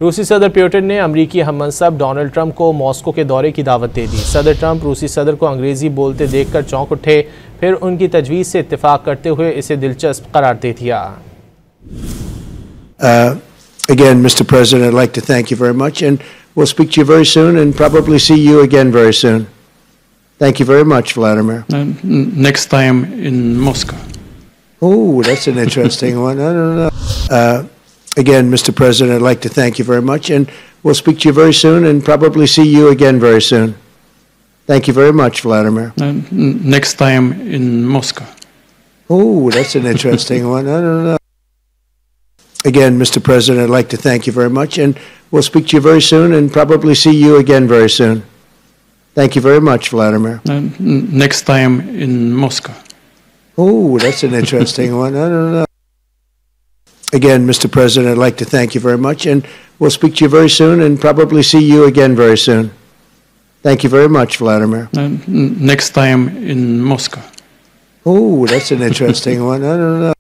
रूसी सदर पुतिन ने अमरीकी हममनसब डोनल्ड ट्रमप को मॉस्को के दौरे की दावत दे दी। सदर ट्रंप रूसी सदर को अंग्रेजी बोलते देखकर चौंक उठे, फिर उनकी तजवीज़ से इत्तेफाक करते हुए इसे दिलचस्प करार दे दिया। Again, Mr. President, I'd like to thank you very much, and we'll speak to you very soon and probably see you again very soon. Thank you very much, Vladimir. Next time in Moscow. Oh, that's an interesting one. I don't know. Again, Mr. President, I'd like to thank you very much, and we'll speak to you very soon and probably see you again very soon. Thank you very much, Vladimir. Next time in Moscow. Oh, that's an interesting one. I don't know. Again, Mr. President, I'd like to thank you very much, and we'll speak to you very soon and probably see you again very soon. Thank you very much, Vladimir. Next time in Moscow. Oh, that's an interesting one. I don't know. Again, Mr. President, I'd like to thank you very much, and we'll speak to you very soon and probably see you again very soon. Thank you very much, Vladimir. Next time in Moscow. Oh, that's an interesting one. I don't know.